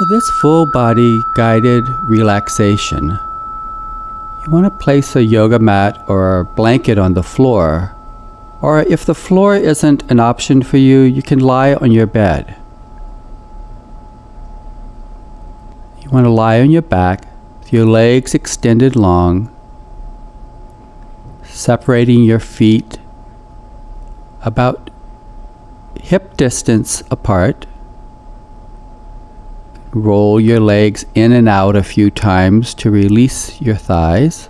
For this full body guided relaxation, you want to place a yoga mat or a blanket on the floor, or if the floor isn't an option for you, you can lie on your bed. You want to lie on your back with your legs extended long, separating your feet about hip distance apart. Roll your legs in and out a few times to release your thighs.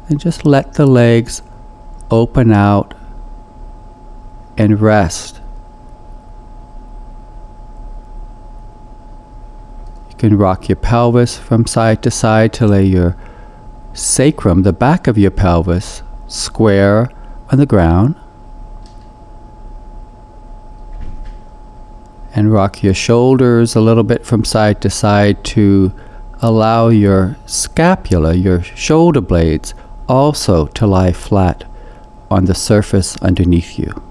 And just let the legs open out and rest. You can rock your pelvis from side to side to lay your sacrum, the back of your pelvis, square on the ground. And rock your shoulders a little bit from side to side to allow your scapula, your shoulder blades, also to lie flat on the surface underneath you.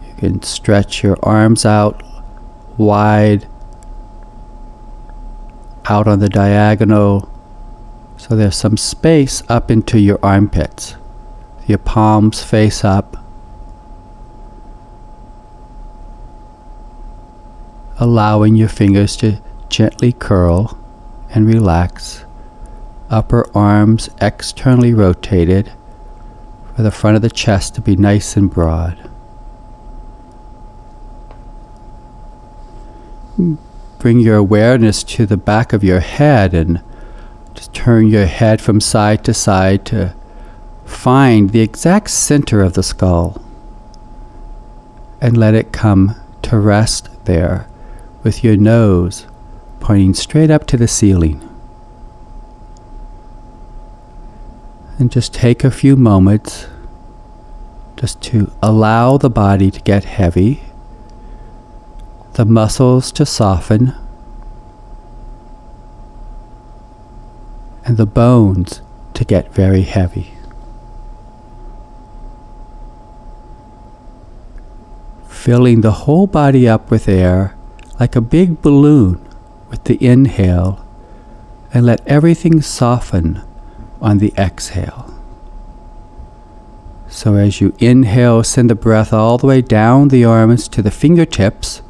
You can stretch your arms out wide, out on the diagonal, so there's some space up into your armpits. Your palms face up, allowing your fingers to gently curl and relax. Upper arms externally rotated for the front of the chest to be nice and broad. Bring your awareness to the back of your head and just turn your head from side to side to find the exact center of the skull and let it come to rest there with your nose pointing straight up to the ceiling. And just take a few moments just to allow the body to get heavy, the muscles to soften, and the bones to get very heavy. Filling the whole body up with air like a big balloon with the inhale, and let everything soften on the exhale. So as you inhale, send the breath all the way down the arms to the fingertips,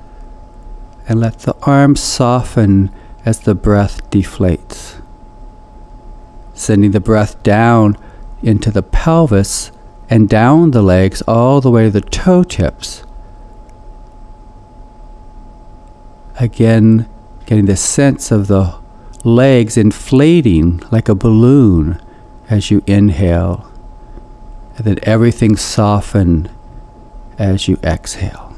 and let the arms soften as the breath deflates. Sending the breath down into the pelvis and down the legs all the way to the toe tips. Again, getting the sense of the legs inflating like a balloon as you inhale, and then everything soften as you exhale.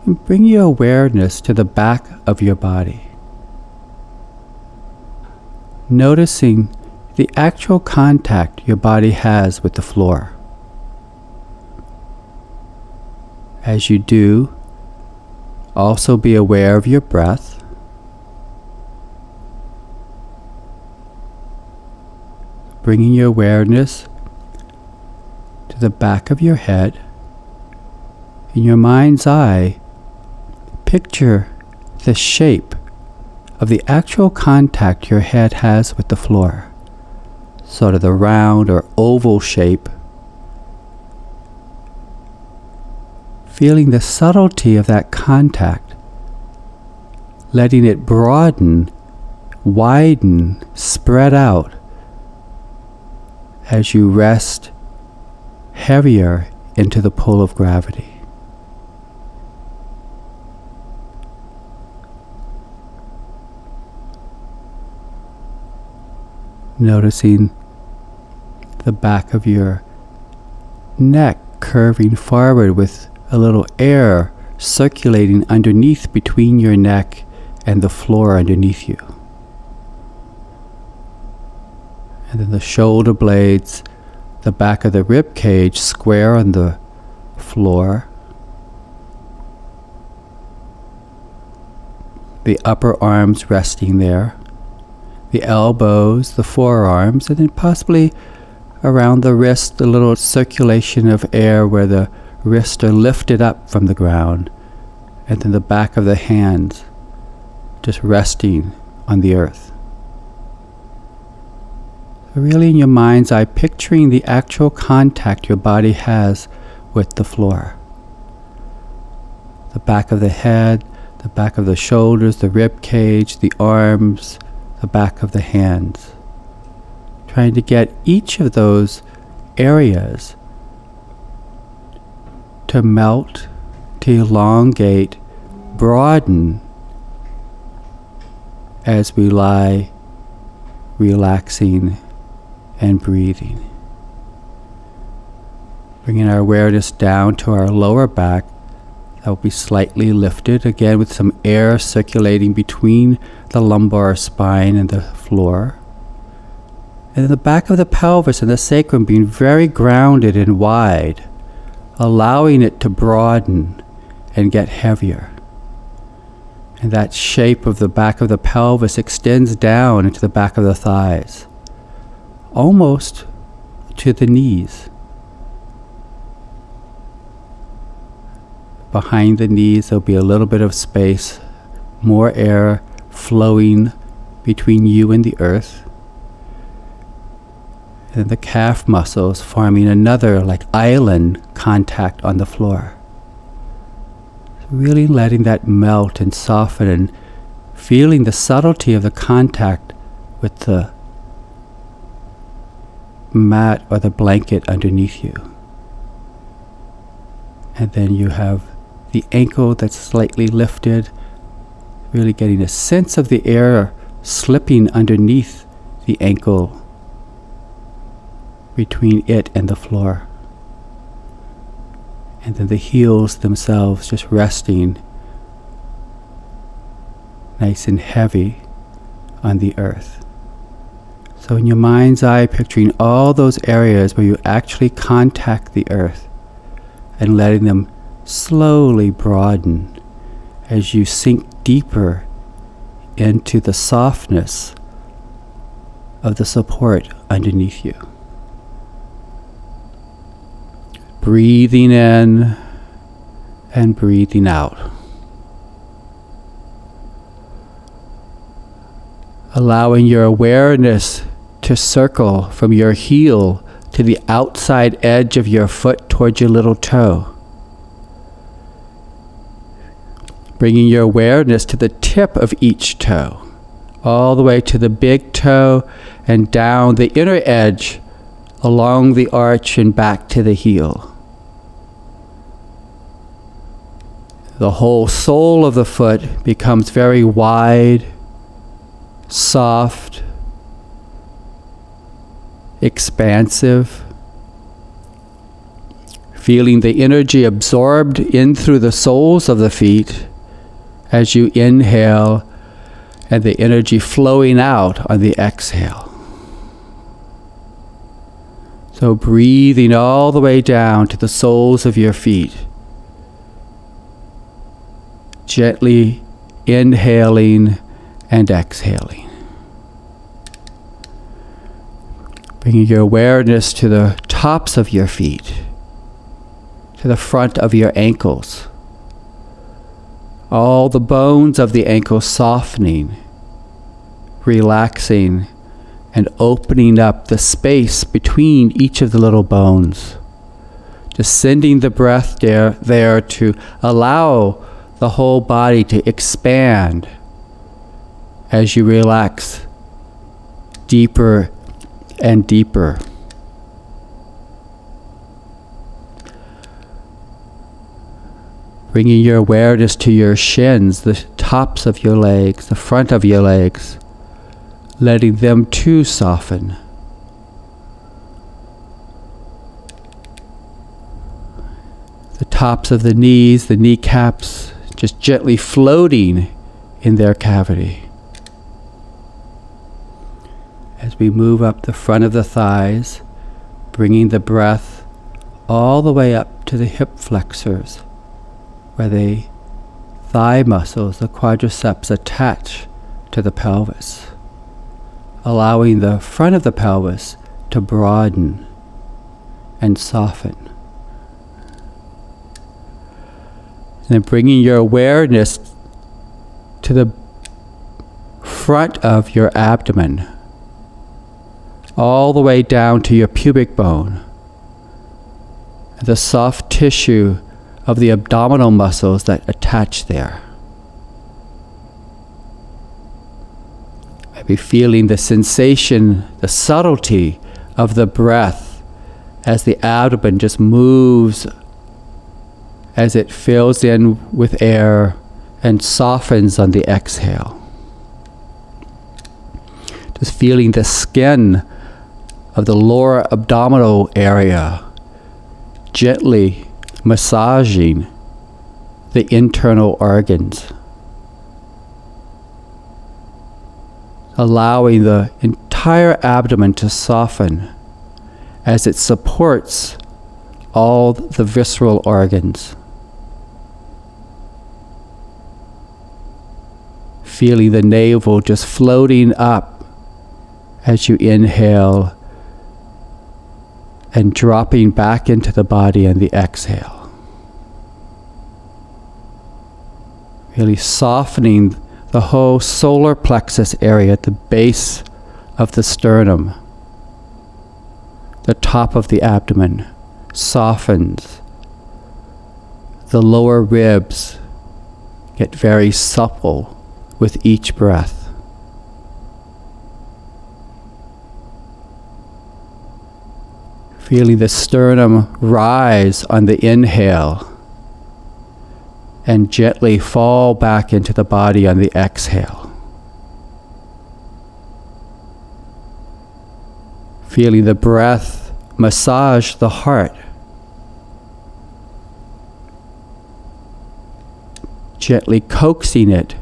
And bring your awareness to the back of your body, noticing the actual contact your body has with the floor. As you do, also be aware of your breath. Bringing your awareness to the back of your head. In your mind's eye, picture the shape of the actual contact your head has with the floor. Sort of the round or oval shape. Feeling the subtlety of that contact, letting it broaden, widen, spread out as you rest heavier into the pull of gravity. Noticing the back of your neck curving forward with a little air circulating underneath between your neck and the floor underneath you. And then the shoulder blades, the back of the rib cage square on the floor. the upper arms resting there, the elbows, the forearms, and then possibly around the wrist, a little circulation of air where the wrists are lifted up from the ground, and then the back of the hands just resting on the earth. So really in your mind's eye, picturing the actual contact your body has with the floor. The back of the head, the back of the shoulders, the rib cage, the arms, the back of the hands. Trying to get each of those areas to melt, to elongate, broaden as we lie relaxing and breathing. Bringing our awareness down to our lower back, that will be slightly lifted, again with some air circulating between the lumbar spine and the floor. And the back of the pelvis and the sacrum being very grounded and wide, allowing it to broaden and get heavier. And that shape of the back of the pelvis extends down into the back of the thighs, almost to the knees. Behind the knees there'll be a little bit of space, more air flowing between you and the earth. And the calf muscles forming another like island contact on the floor. Really letting that melt and soften and feeling the subtlety of the contact with the mat or the blanket underneath you. And then you have the ankle that's slightly lifted, really getting a sense of the air slipping underneath the ankle, between it and the floor. And then the heels themselves just resting nice and heavy on the earth. So in your mind's eye, picturing all those areas where you actually contact the earth and letting them slowly broaden as you sink deeper into the softness of the support underneath you. Breathing in and breathing out. Allowing your awareness to circle from your heel to the outside edge of your foot towards your little toe. Bringing your awareness to the tip of each toe, all the way to the big toe and down the inner edge along the arch and back to the heel. The whole sole of the foot becomes very wide, soft, expansive, feeling the energy absorbed in through the soles of the feet as you inhale and the energy flowing out on the exhale. So breathing all the way down to the soles of your feet. Gently inhaling and exhaling. Bringing your awareness to the tops of your feet, to the front of your ankles. All the bones of the ankles softening, relaxing, and opening up the space between each of the little bones. Just sending the breath there to allow the whole body to expand as you relax deeper and deeper. Bringing your awareness to your shins, the tops of your legs, the front of your legs, letting them too soften. The tops of the knees, the kneecaps, just gently floating in their cavity. As we move up the front of the thighs, bringing the breath all the way up to the hip flexors, where the thigh muscles, the quadriceps, attach to the pelvis, allowing the front of the pelvis to broaden and soften. And then bringing your awareness to the front of your abdomen, all the way down to your pubic bone, the soft tissue of the abdominal muscles that attach there. Maybe feeling the sensation, the subtlety of the breath as the abdomen just moves, as it fills in with air and softens on the exhale. Just feeling the skin of the lower abdominal area gently massaging the internal organs, allowing the entire abdomen to soften as it supports all the visceral organs. Feeling the navel just floating up as you inhale and dropping back into the body on the exhale. Really softening the whole solar plexus area at the base of the sternum. The top of the abdomen softens. The lower ribs get very supple with each breath. Feeling the sternum rise on the inhale and gently fall back into the body on the exhale. Feeling the breath massage the heart, gently coaxing it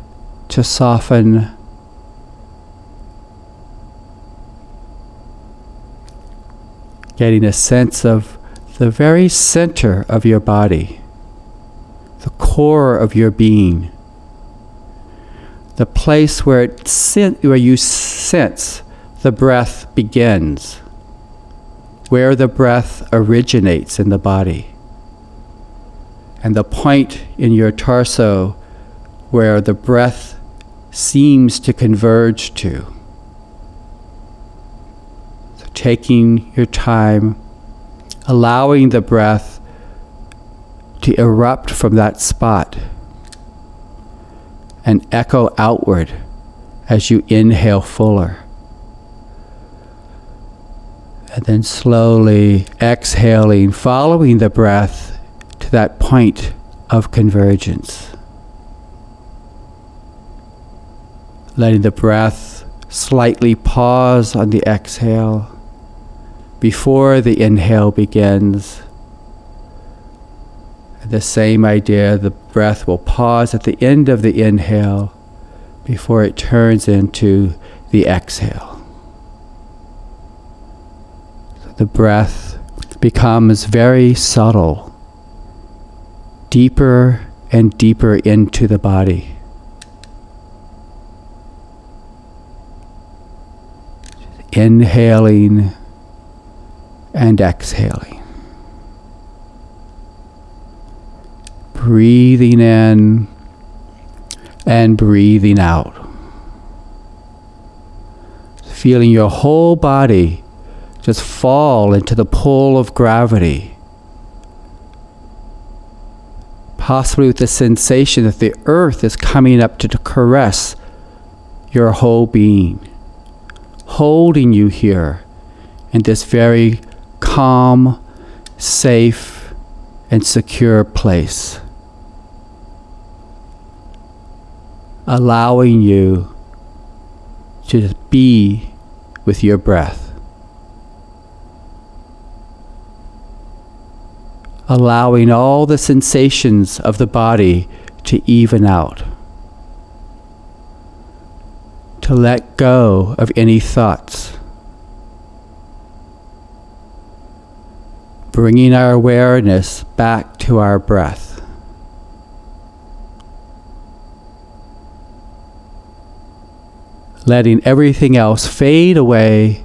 to soften, getting a sense of the very center of your body, the core of your being, the place where you sense the breath begins, where the breath originates in the body, and the point in your torso where the breath seems to converge to. So taking your time, allowing the breath to erupt from that spot and echo outward as you inhale fuller. And then slowly exhaling, following the breath to that point of convergence. Letting the breath slightly pause on the exhale before the inhale begins. The same idea, the breath will pause at the end of the inhale before it turns into the exhale. So the breath becomes very subtle, deeper and deeper into the body. Inhaling and exhaling. Breathing in and breathing out. Feeling your whole body just fall into the pull of gravity. Possibly with the sensation that the earth is coming up to caress your whole being, holding you here in this very calm, safe, and secure place. Allowing you to just be with your breath. Allowing all the sensations of the body to even out. To let go of any thoughts. Bringing our awareness back to our breath. letting everything else fade away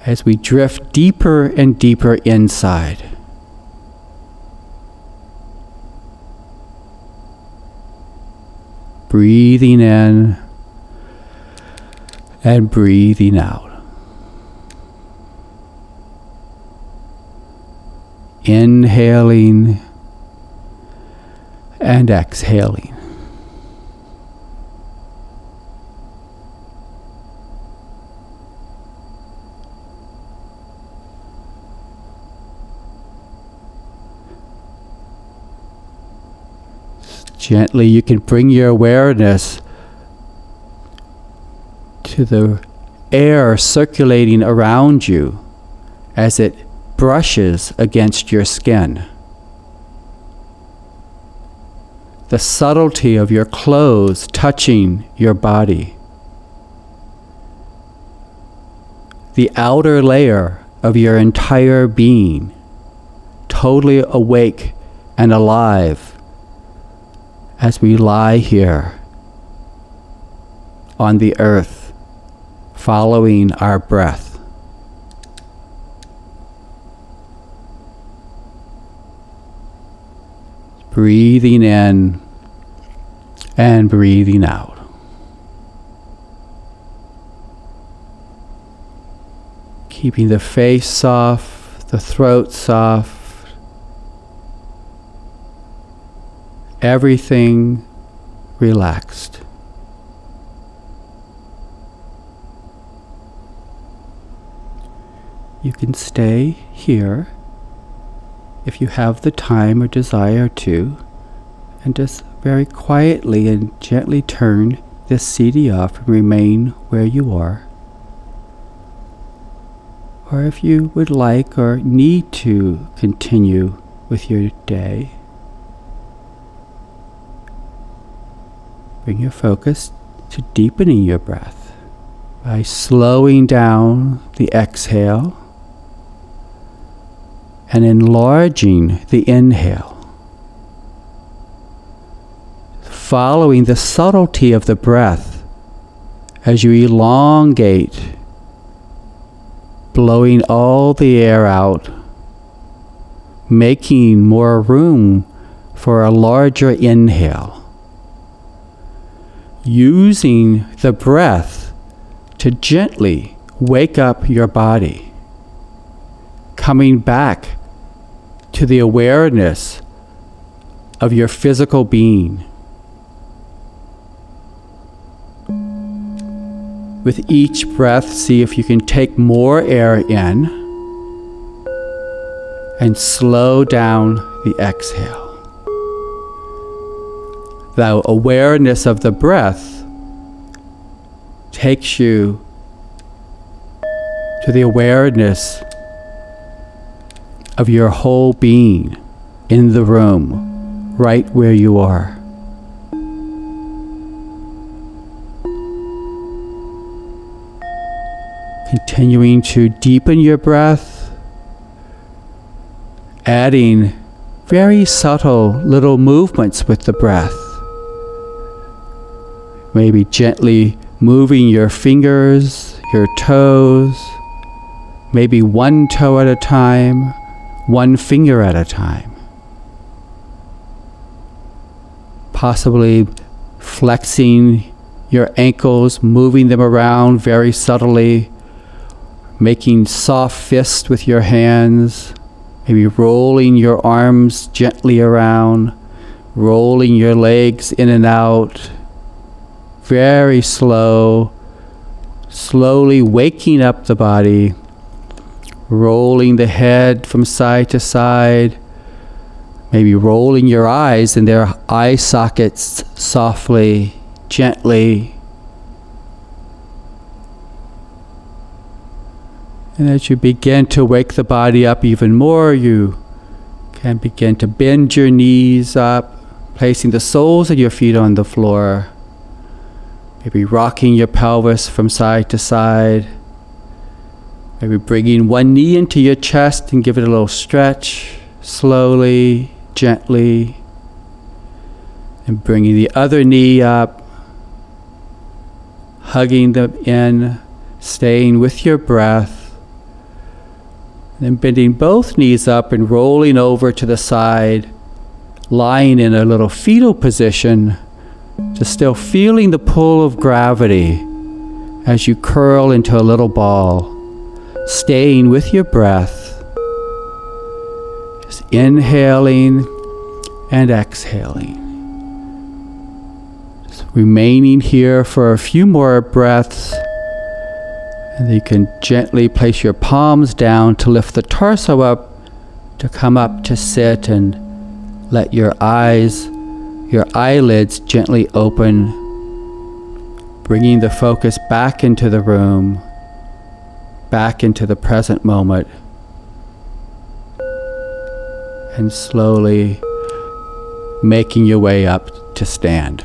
as we drift deeper and deeper inside. Breathing in and breathing out. Inhaling and exhaling. Gently, you can bring your awareness to the air circulating around you as it brushes against your skin. The subtlety of your clothes touching your body. The outer layer of your entire being, totally awake and alive as we lie here on the earth, following our breath. Breathing in and breathing out. Keeping the face soft, the throat soft, everything relaxed. You can stay here if you have the time or desire to, and just very quietly and gently turn this CD off and remain where you are. Or if you would like or need to continue with your day, bring your focus to deepening your breath by slowing down the exhale and enlarging the inhale. Following the subtlety of the breath as you elongate, blowing all the air out, making more room for a larger inhale. Using the breath to gently wake up your body, coming back to the awareness of your physical being. With each breath, see if you can take more air in and slow down the exhale. The awareness of the breath takes you to the awareness of your whole being in the room, right where you are. Continuing to deepen your breath, adding very subtle little movements with the breath. Maybe gently moving your fingers, your toes, maybe one toe at a time, one finger at a time. Possibly flexing your ankles, moving them around very subtly, making soft fists with your hands, maybe rolling your arms gently around, rolling your legs in and out, very slow, slowly waking up the body, rolling the head from side to side, maybe rolling your eyes in their eye sockets softly, gently. And as you begin to wake the body up even more, you can begin to bend your knees up, placing the soles of your feet on the floor. Maybe rocking your pelvis from side to side. Maybe bringing one knee into your chest and give it a little stretch, slowly, gently. And bringing the other knee up, hugging them in, staying with your breath. Then bending both knees up and rolling over to the side, lying in a little fetal position, just still feeling the pull of gravity as you curl into a little ball, staying with your breath, just inhaling and exhaling. Just remaining here for a few more breaths, and then you can gently place your palms down to lift the torso up, to come up to sit, and let your eyelids gently open, bringing the focus back into the room, back into the present moment, and slowly making your way up to stand.